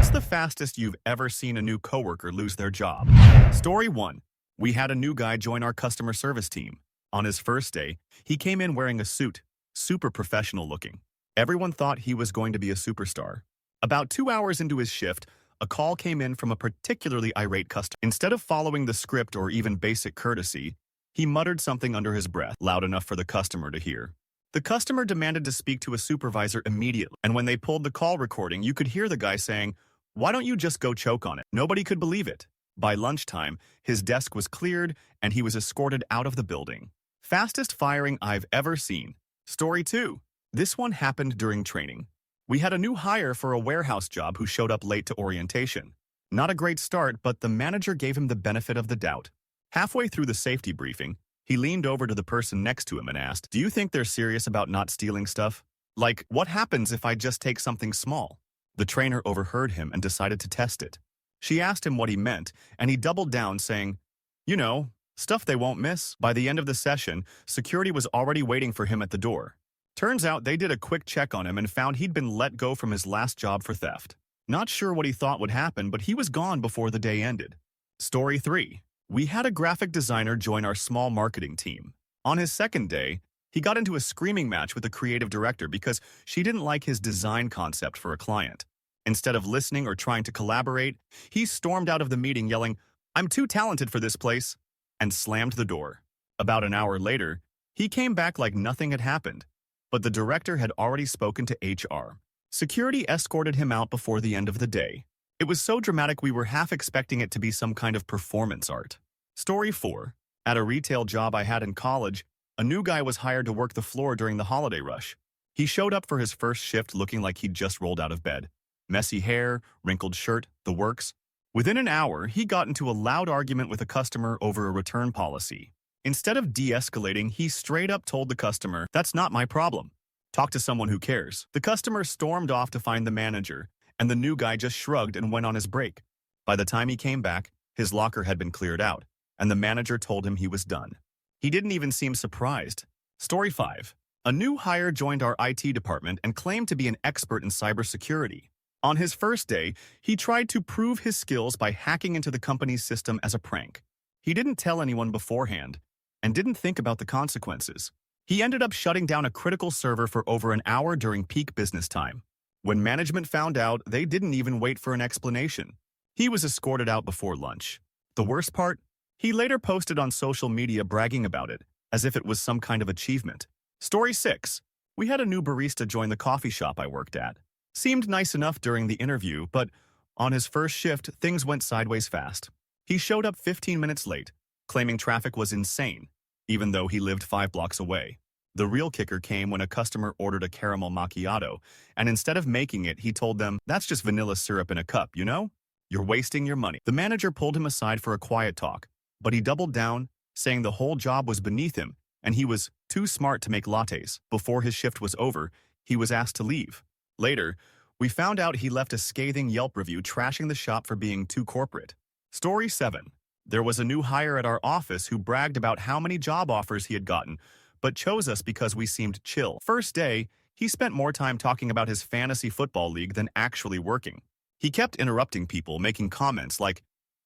What's the fastest you've ever seen a new coworker lose their job? Story 1. We had a new guy join our customer service team. On his first day, he came in wearing a suit, super professional looking. Everyone thought he was going to be a superstar. About 2 hours into his shift, a call came in from a particularly irate customer. Instead of following the script or even basic courtesy, he muttered something under his breath, loud enough for the customer to hear. The customer demanded to speak to a supervisor immediately, and when they pulled the call recording, you could hear the guy saying, "Why don't you just go choke on it?" Nobody could believe it. By lunchtime, his desk was cleared and he was escorted out of the building. Fastest firing I've ever seen. Story 2. This one happened during training. We had a new hire for a warehouse job who showed up late to orientation. Not a great start, but the manager gave him the benefit of the doubt. Halfway through the safety briefing, he leaned over to the person next to him and asked, "Do you think they're serious about not stealing stuff? Like, what happens if I just take something small?" The trainer overheard him and decided to test it. She asked him what he meant, and he doubled down, saying, "You know, stuff they won't miss." By the end of the session, security was already waiting for him at the door. Turns out they did a quick check on him and found he'd been let go from his last job for theft. Not sure what he thought would happen, but he was gone before the day ended. Story 3. We had a graphic designer join our small marketing team. On his second day, he got into a screaming match with the creative director because she didn't like his design concept for a client. Instead of listening or trying to collaborate, he stormed out of the meeting yelling, "I'm too talented for this place," and slammed the door. About an hour later, he came back like nothing had happened, but the director had already spoken to HR. Security escorted him out before the end of the day. It was so dramatic we were half expecting it to be some kind of performance art. Story 4. At a retail job I had in college, a new guy was hired to work the floor during the holiday rush. He showed up for his first shift looking like he'd just rolled out of bed. Messy hair, wrinkled shirt, the works. Within an hour, he got into a loud argument with a customer over a return policy. Instead of de-escalating, he straight up told the customer, "That's not my problem. Talk to someone who cares." The customer stormed off to find the manager, and the new guy just shrugged and went on his break. By the time he came back, his locker had been cleared out, and the manager told him he was done. He didn't even seem surprised. Story 5. A new hire joined our IT department and claimed to be an expert in cybersecurity. On his first day, he tried to prove his skills by hacking into the company's system as a prank. He didn't tell anyone beforehand, and didn't think about the consequences. He ended up shutting down a critical server for over an hour during peak business time. When management found out, they didn't even wait for an explanation. He was escorted out before lunch. The worst part? He later posted on social media bragging about it, as if it was some kind of achievement. Story 6. We had a new barista join the coffee shop I worked at. Seemed nice enough during the interview, but on his first shift, things went sideways fast. He showed up 15 minutes late, claiming traffic was insane, even though he lived 5 blocks away. The real kicker came when a customer ordered a caramel macchiato, and instead of making it, he told them, "That's just vanilla syrup in a cup, you know? You're wasting your money." The manager pulled him aside for a quiet talk, but he doubled down, saying the whole job was beneath him, and he was too smart to make lattes. Before his shift was over, he was asked to leave. Later, we found out he left a scathing Yelp review trashing the shop for being too corporate. Story 7. There was a new hire at our office who bragged about how many job offers he had gotten, but chose us because we seemed chill. First day, he spent more time talking about his fantasy football league than actually working. He kept interrupting people, making comments like,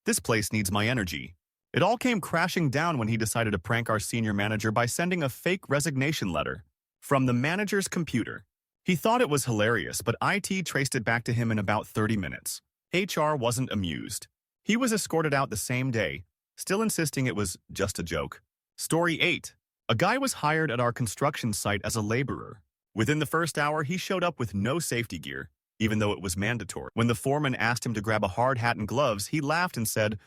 "This place needs my energy." It all came crashing down when he decided to prank our senior manager by sending a fake resignation letter from the manager's computer. He thought it was hilarious, but IT traced it back to him in about 30 minutes. HR wasn't amused. He was escorted out the same day, still insisting it was just a joke. Story 8. A guy was hired at our construction site as a laborer. Within the first hour, he showed up with no safety gear, even though it was mandatory. When the foreman asked him to grab a hard hat and gloves, he laughed and said,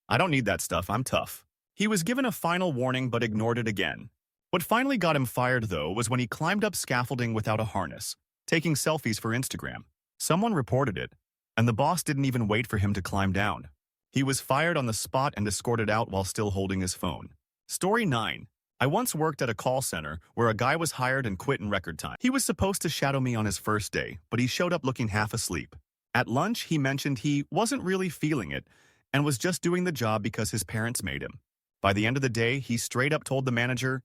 "I don't need that stuff, I'm tough." He was given a final warning but ignored it again. What finally got him fired, though, was when he climbed up scaffolding without a harness, taking selfies for Instagram. Someone reported it, and the boss didn't even wait for him to climb down. He was fired on the spot and escorted out while still holding his phone. Story 9. I once worked at a call center where a guy was hired and quit in record time. He was supposed to shadow me on his first day, but he showed up looking half asleep. At lunch, he mentioned he wasn't really feeling it and was just doing the job because his parents made him. By the end of the day, he straight up told the manager,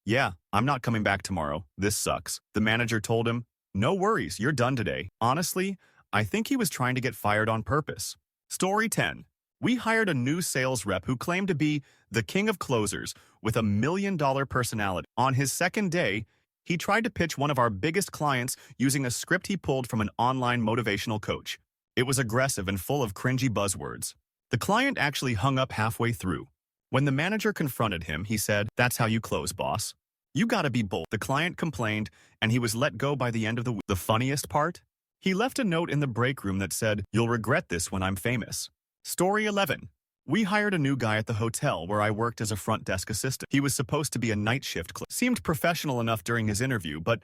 "Yeah, I'm not coming back tomorrow. This sucks." The manager told him, "No worries, you're done today." Honestly, I think he was trying to get fired on purpose. Story 10. We hired a new sales rep who claimed to be the king of closers with $1 million personality. On his second day, he tried to pitch one of our biggest clients using a script he pulled from an online motivational coach. It was aggressive and full of cringy buzzwords. The client actually hung up halfway through. When the manager confronted him, he said, "That's how you close, boss. You gotta be bold." The client complained, and he was let go by the end of the week. The funniest part? He left a note in the break room that said, "You'll regret this when I'm famous." Story 11. We hired a new guy at the hotel where I worked as a front desk assistant. He was supposed to be a night shift clerk. Seemed professional enough during his interview, but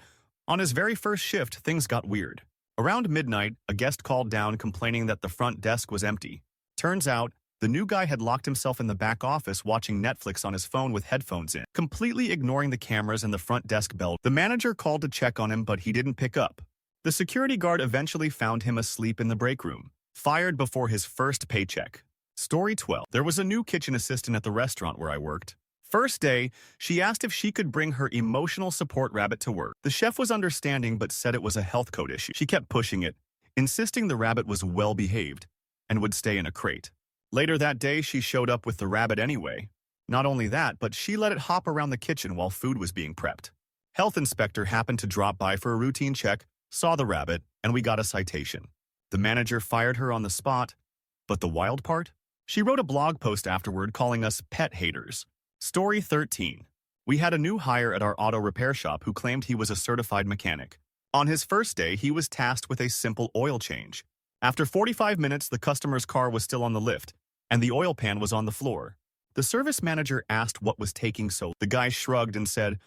on his very first shift, things got weird. Around midnight, a guest called down complaining that the front desk was empty. Turns out, the new guy had locked himself in the back office watching Netflix on his phone with headphones in, completely ignoring the cameras and the front desk bell. The manager called to check on him, but he didn't pick up. The security guard eventually found him asleep in the break room, fired before his first paycheck. Story 12. There was a new kitchen assistant at the restaurant where I worked. First day, she asked if she could bring her emotional support rabbit to work. The chef was understanding but said it was a health code issue. She kept pushing it, insisting the rabbit was well-behaved and would stay in a crate. Later that day, she showed up with the rabbit anyway. Not only that, but she let it hop around the kitchen while food was being prepped. Health inspector happened to drop by for a routine check, saw the rabbit, and we got a citation. The manager fired her on the spot. But the wild part? She wrote a blog post afterward calling us pet haters. Story 13. We had a new hire at our auto repair shop who claimed he was a certified mechanic. On his first day, he was tasked with a simple oil change. After 45 minutes, the customer's car was still on the lift, and the oil pan was on the floor. The service manager asked what was taking so long. The guy shrugged and said,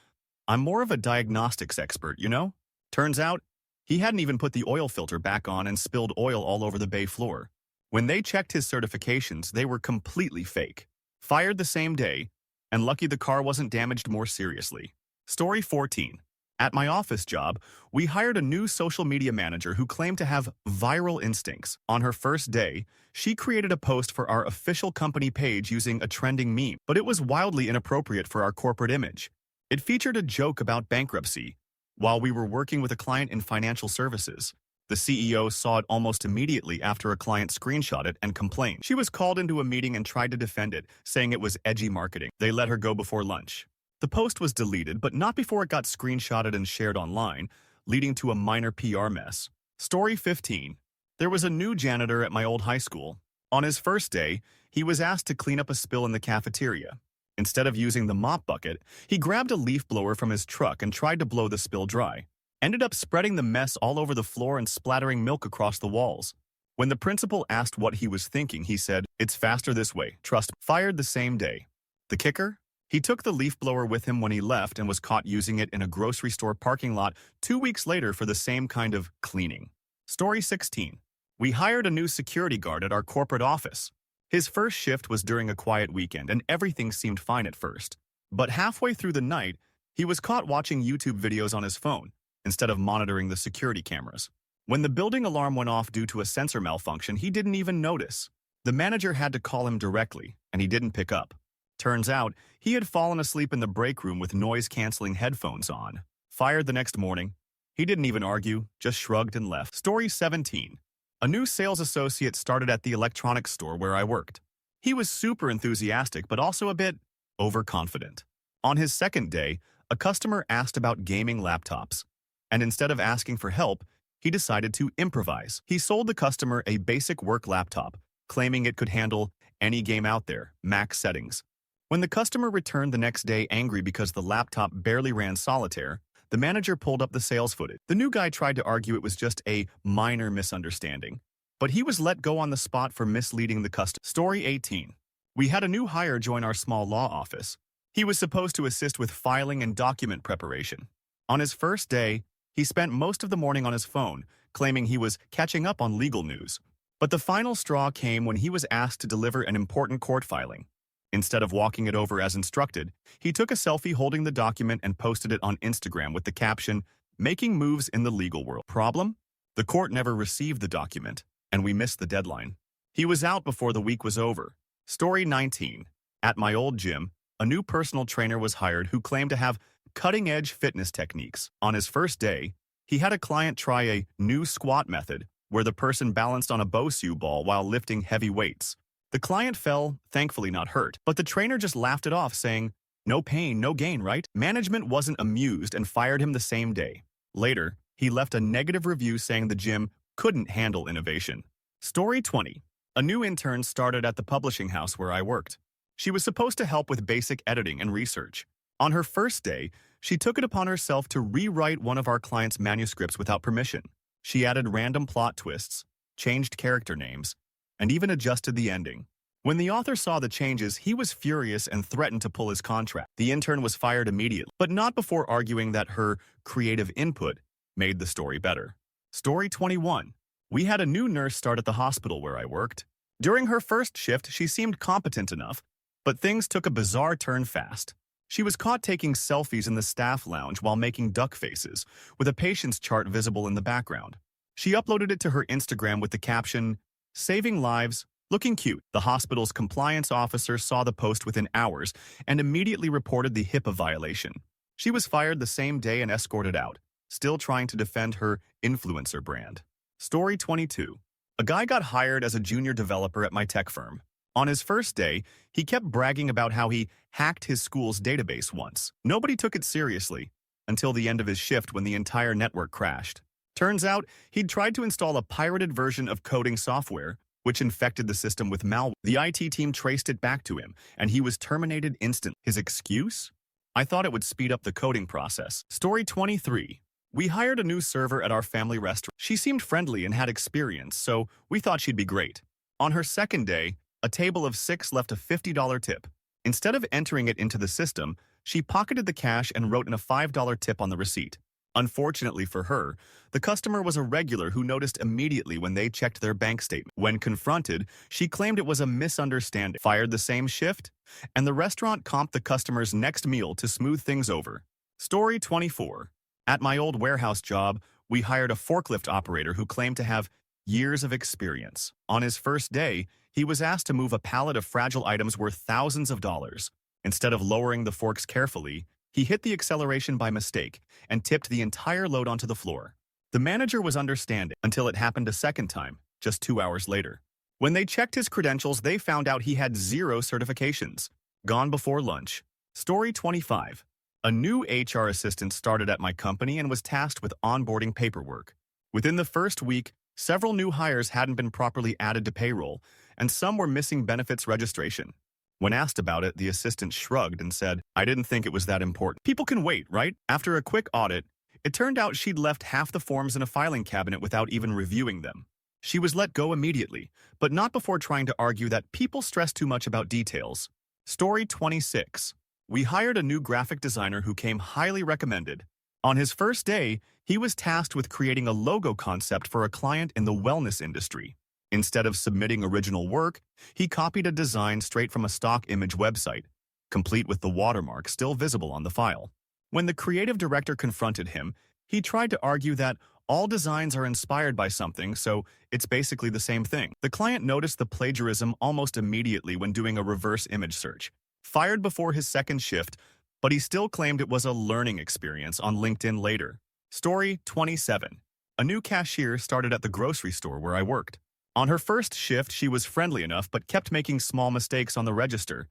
"I'm more of a diagnostics expert, you know?" Turns out, he hadn't even put the oil filter back on and spilled oil all over the bay floor. When they checked his certifications, they were completely fake. Fired the same day, and lucky the car wasn't damaged more seriously. Story 14. At my office job, we hired a new social media manager who claimed to have viral instincts. On her first day, she created a post for our official company page using a trending meme, but it was wildly inappropriate for our corporate image. It featured a joke about bankruptcy. While we were working with a client in financial services, the CEO saw it almost immediately after a client screenshot it and complained. She was called into a meeting and tried to defend it, saying it was edgy marketing. They let her go before lunch. The post was deleted, but not before it got screenshotted and shared online, leading to a minor PR mess. Story 15. There was a new janitor at my old high school. On his first day, he was asked to clean up a spill in the cafeteria. Instead of using the mop bucket, he grabbed a leaf blower from his truck and tried to blow the spill dry. Ended up spreading the mess all over the floor and splattering milk across the walls. When the principal asked what he was thinking, he said, "It's faster this way, trust me." Fired the same day. The kicker? He took the leaf blower with him when he left and was caught using it in a grocery store parking lot 2 weeks later for the same kind of cleaning. Story 16. We hired a new security guard at our corporate office. His first shift was during a quiet weekend and everything seemed fine at first. But halfway through the night, he was caught watching YouTube videos on his phone instead of monitoring the security cameras. When the building alarm went off due to a sensor malfunction, he didn't even notice. The manager had to call him directly, and he didn't pick up. Turns out, he had fallen asleep in the break room with noise-canceling headphones on. Fired the next morning. He didn't even argue, just shrugged and left. Story 17. A new sales associate started at the electronics store where I worked. He was super enthusiastic, but also a bit overconfident. On his second day, a customer asked about gaming laptops, and instead of asking for help, he decided to improvise. He sold the customer a basic work laptop, claiming it could handle any game out there, max settings. When the customer returned the next day angry because the laptop barely ran solitaire, the manager pulled up the sales footage. The new guy tried to argue it was just a minor misunderstanding, but he was let go on the spot for misleading the customer. Story 18. We had a new hire join our small law office. He was supposed to assist with filing and document preparation. On his first day, he spent most of the morning on his phone, claiming he was catching up on legal news. But the final straw came when he was asked to deliver an important court filing. Instead of walking it over as instructed, he took a selfie holding the document and posted it on Instagram with the caption, "Making moves in the legal world." Problem? The court never received the document, and we missed the deadline. He was out before the week was over. Story 19. At my old gym, a new personal trainer was hired who claimed to have cutting-edge fitness techniques. On his first day, he had a client try a new squat method, where the person balanced on a Bosu ball while lifting heavy weights. The client fell, thankfully not hurt, but the trainer just laughed it off, saying, "No pain, no gain, right?" Management wasn't amused and fired him the same day. Later, he left a negative review saying the gym couldn't handle innovation. Story 20. A new intern started at the publishing house where I worked. She was supposed to help with basic editing and research. On her first day, she took it upon herself to rewrite one of our clients' manuscripts without permission. She added random plot twists, changed character names, and even adjusted the ending. When the author saw the changes, he was furious and threatened to pull his contract. The intern was fired immediately, but not before arguing that her creative input made the story better. Story 21. We had a new nurse start at the hospital where I worked. During her first shift, she seemed competent enough, but things took a bizarre turn fast. She was caught taking selfies in the staff lounge while making duck faces, with a patient's chart visible in the background. She uploaded it to her Instagram with the caption, "Saving lives, looking cute." The hospital's compliance officer saw the post within hours and immediately reported the HIPAA violation. She was fired the same day and escorted out, still trying to defend her influencer brand. Story 22. A guy got hired as a junior developer at my tech firm. On his first day, he kept bragging about how he hacked his school's database once. Nobody took it seriously until the end of his shift when the entire network crashed. Turns out, he'd tried to install a pirated version of coding software, which infected the system with malware. The IT team traced it back to him, and he was terminated instantly. His excuse? "I thought it would speed up the coding process." Story 23. We hired a new server at our family restaurant. She seemed friendly and had experience, so we thought she'd be great. On her second day, a table of 6 left a $50 tip. Instead of entering it into the system, she pocketed the cash and wrote in a $5 tip on the receipt. Unfortunately for her, the customer was a regular who noticed immediately when they checked their bank statement. When confronted, she claimed it was a misunderstanding, fired the same shift, and the restaurant comped the customer's next meal to smooth things over. Story 24. At my old warehouse job, we hired a forklift operator who claimed to have years of experience. On his first day, he was asked to move a pallet of fragile items worth thousands of dollars. Instead of lowering the forks carefully, he hit the acceleration by mistake and tipped the entire load onto the floor. The manager was understanding until it happened a second time, just 2 hours later. When they checked his credentials, they found out he had 0 certifications. Gone before lunch. Story 25. A new HR assistant started at my company and was tasked with onboarding paperwork. Within the first week, several new hires hadn't been properly added to payroll, and some were missing benefits registration. When asked about it, the assistant shrugged and said, "I didn't think it was that important. People can wait, right?" After a quick audit, it turned out she'd left half the forms in a filing cabinet without even reviewing them. She was let go immediately, but not before trying to argue that people stress too much about details. Story 26. We hired a new graphic designer who came highly recommended. On his first day, he was tasked with creating a logo concept for a client in the wellness industry. Instead of submitting original work, he copied a design straight from a stock image website, complete with the watermark still visible on the file. When the creative director confronted him, he tried to argue that all designs are inspired by something, so it's basically the same thing. The client noticed the plagiarism almost immediately when doing a reverse image search. Fired before his second shift, but he still claimed it was a learning experience on LinkedIn later. Story 27. A new cashier started at the grocery store where I worked. On her first shift, she was friendly enough but kept making small mistakes on the register,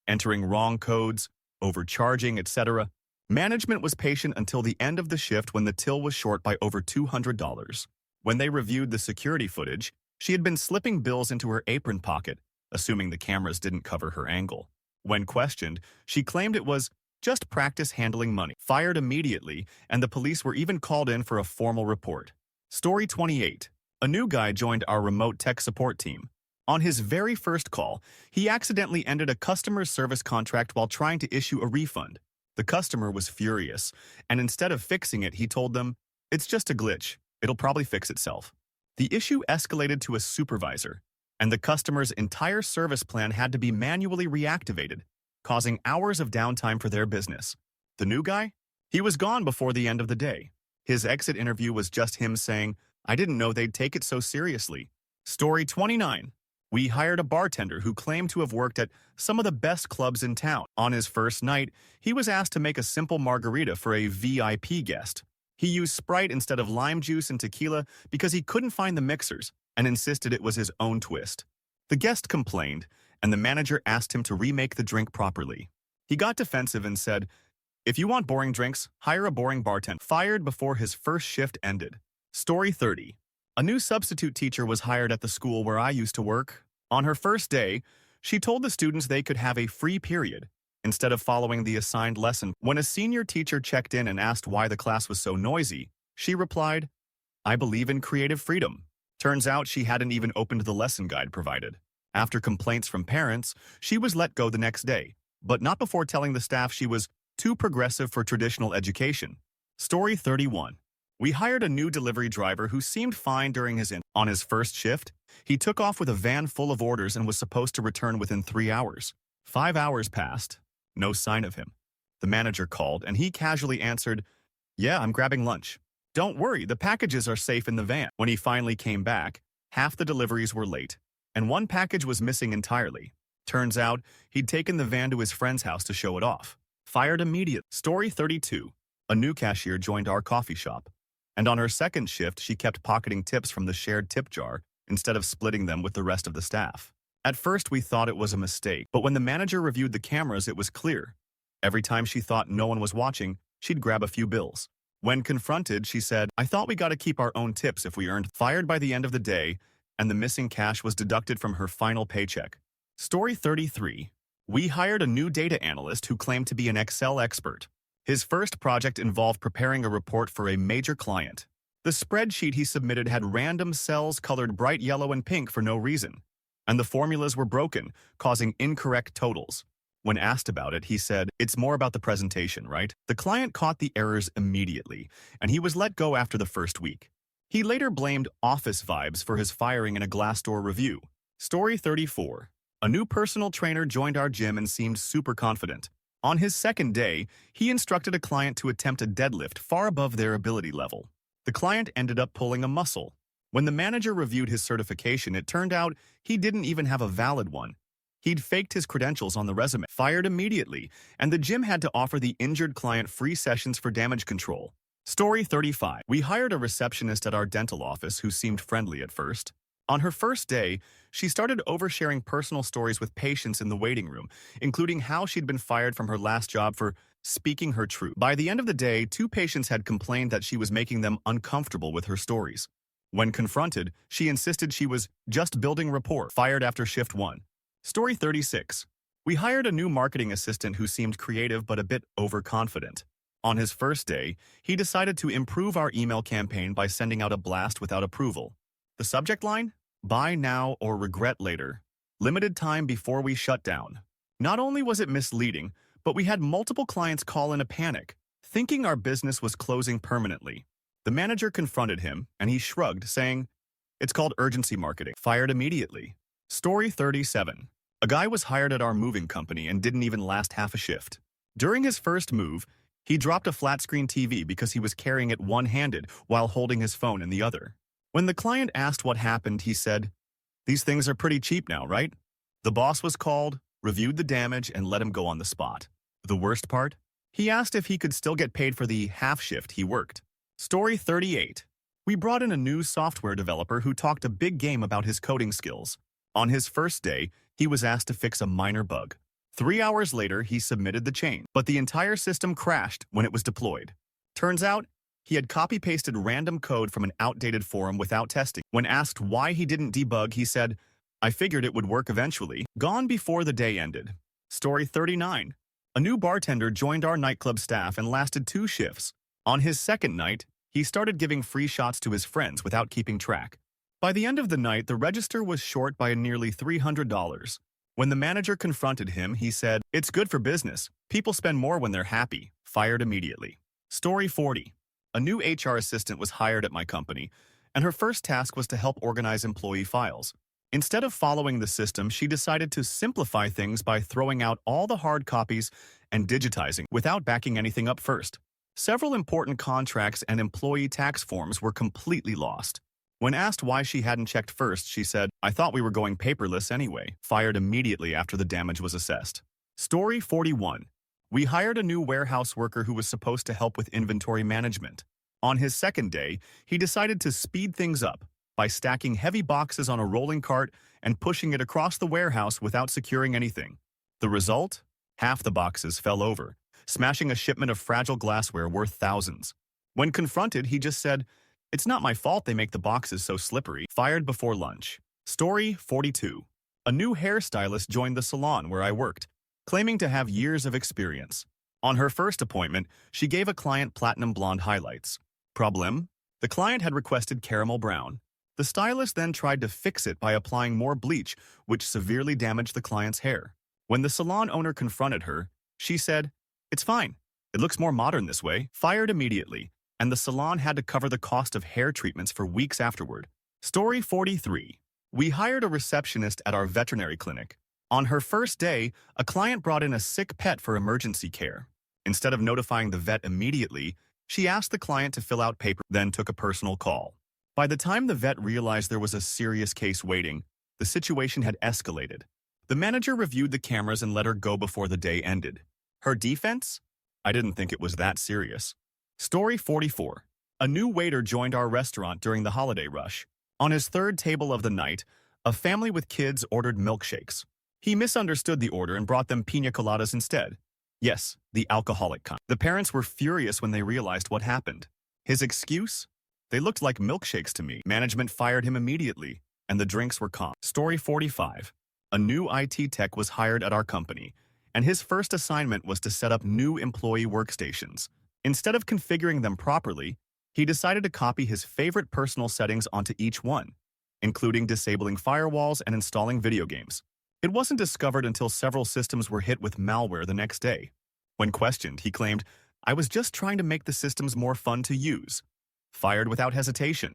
entering wrong codes, overcharging, etc. Management was patient until the end of the shift when the till was short by over $200. When they reviewed the security footage, she had been slipping bills into her apron pocket, assuming the cameras didn't cover her angle. When questioned, she claimed it was just practice handling money. Fired immediately, and the police were even called in for a formal report. Story 28. A new guy joined our remote tech support team. On his very first call, he accidentally ended a customer service contract while trying to issue a refund. The customer was furious, and instead of fixing it, he told them, "It's just a glitch. It'll probably fix itself." The issue escalated to a supervisor, and the customer's entire service plan had to be manually reactivated, causing hours of downtime for their business. The new guy? He was gone before the end of the day. His exit interview was just him saying, "I didn't know they'd take it so seriously." Story 29. We hired a bartender who claimed to have worked at some of the best clubs in town. On his first night, he was asked to make a simple margarita for a VIP guest. He used Sprite instead of lime juice and tequila because he couldn't find the mixers and insisted it was his own twist. The guest complained, and the manager asked him to remake the drink properly. He got defensive and said, "If you want boring drinks, hire a boring bartender." Fired before his first shift ended. Story 30. A new substitute teacher was hired at the school where I used to work. On her first day, she told the students they could have a free period instead of following the assigned lesson. When a senior teacher checked in and asked why the class was so noisy, she replied, "I believe in creative freedom." Turns out she hadn't even opened the lesson guide provided. After complaints from parents, she was let go the next day, but not before telling the staff she was too progressive for traditional education. Story 31. We hired a new delivery driver who seemed fine during On his first shift, he took off with a van full of orders and was supposed to return within 3 hours. 5 hours passed. No sign of him. The manager called, and he casually answered, "Yeah, I'm grabbing lunch." "Don't worry, the packages are safe in the van." When he finally came back, half the deliveries were late, and one package was missing entirely. Turns out, he'd taken the van to his friend's house to show it off. Fired immediately. Story 32. A new cashier joined our coffee shop, and on her second shift, she kept pocketing tips from the shared tip jar instead of splitting them with the rest of the staff. At first, we thought it was a mistake, but when the manager reviewed the cameras, it was clear. Every time she thought no one was watching, she'd grab a few bills. When confronted, she said, "I thought we got to keep our own tips if we earned." Fired by the end of the day, and the missing cash was deducted from her final paycheck. Story 33. We hired a new data analyst who claimed to be an Excel expert. His first project involved preparing a report for a major client. The spreadsheet he submitted had random cells colored bright yellow and pink for no reason, and the formulas were broken, causing incorrect totals. When asked about it, he said, "It's more about the presentation, right?" The client caught the errors immediately, and he was let go after the first week. He later blamed office vibes for his firing in a Glassdoor review. Story 34. A new personal trainer joined our gym and seemed super confident. On his second day, he instructed a client to attempt a deadlift far above their ability level. The client ended up pulling a muscle. When the manager reviewed his certification, it turned out he didn't even have a valid one. He'd faked his credentials on the resume. Fired immediately, and the gym had to offer the injured client free sessions for damage control. Story 35. We hired a receptionist at our dental office who seemed friendly at first. On her first day, she started oversharing personal stories with patients in the waiting room, including how she'd been fired from her last job for speaking her truth. By the end of the day, 2 patients had complained that she was making them uncomfortable with her stories. When confronted, she insisted she was just building rapport. Fired after shift 1. Story 36. We hired a new marketing assistant who seemed creative but a bit overconfident. On his first day, he decided to improve our email campaign by sending out a blast without approval. The subject line? Buy now or regret later. Limited time before we shut down. Not only was it misleading, but we had multiple clients call in a panic, thinking our business was closing permanently. The manager confronted him, and he shrugged, saying, "It's called urgency marketing." Fired immediately. Story 37. A guy was hired at our moving company and didn't even last half a shift. During his first move, he dropped a flat-screen TV because he was carrying it one-handed while holding his phone in the other. When the client asked what happened, he said, "These things are pretty cheap now, right?" The boss was called, reviewed the damage, and let him go on the spot. The worst part? He asked if he could still get paid for the half shift he worked. Story 38. We brought in a new software developer who talked a big game about his coding skills. On his first day, he was asked to fix a minor bug. 3 hours later, he submitted the change, but the entire system crashed when it was deployed. Turns out, he had copy-pasted random code from an outdated forum without testing. When asked why he didn't debug, he said, "I figured it would work eventually." Gone before the day ended. Story 39. A new bartender joined our nightclub staff and lasted 2 shifts. On his second night, he started giving free shots to his friends without keeping track. By the end of the night, the register was short by nearly $300. When the manager confronted him, he said, "It's good for business. People spend more when they're happy." Fired immediately. Story 40. A new HR assistant was hired at my company, and her first task was to help organize employee files. Instead of following the system, she decided to simplify things by throwing out all the hard copies and digitizing without backing anything up first. Several important contracts and employee tax forms were completely lost. When asked why she hadn't checked first, she said, "I thought we were going paperless anyway." Fired immediately after the damage was assessed. Story 41. We hired a new warehouse worker who was supposed to help with inventory management. On his second day, he decided to speed things up by stacking heavy boxes on a rolling cart and pushing it across the warehouse without securing anything. The result? Half the boxes fell over, smashing a shipment of fragile glassware worth thousands. When confronted, he just said, "It's not my fault they make the boxes so slippery." Fired before lunch. Story 42. A new hairstylist joined the salon where I worked, claiming to have years of experience. On her first appointment, she gave a client platinum blonde highlights. Problem? The client had requested caramel brown. The stylist then tried to fix it by applying more bleach, which severely damaged the client's hair. When the salon owner confronted her, she said, "It's fine. It looks more modern this way." Fired immediately, and the salon had to cover the cost of hair treatments for weeks afterward. Story 43. We hired a receptionist at our veterinary clinic. On her first day, a client brought in a sick pet for emergency care. Instead of notifying the vet immediately, she asked the client to fill out paper, then took a personal call. By the time the vet realized there was a serious case waiting, the situation had escalated. The manager reviewed the cameras and let her go before the day ended. Her defense? I didn't think it was that serious. Story 44. A new waiter joined our restaurant during the holiday rush. On his third table of the night, a family with kids ordered milkshakes. He misunderstood the order and brought them piña coladas instead. Yes, the alcoholic kind. The parents were furious when they realized what happened. His excuse? They looked like milkshakes to me. Management fired him immediately, and the drinks were calm. Story 45. A new IT tech was hired at our company, and his first assignment was to set up new employee workstations. Instead of configuring them properly, he decided to copy his favorite personal settings onto each one, including disabling firewalls and installing video games. It wasn't discovered until several systems were hit with malware the next day. When questioned, he claimed, "I was just trying to make the systems more fun to use." Fired without hesitation.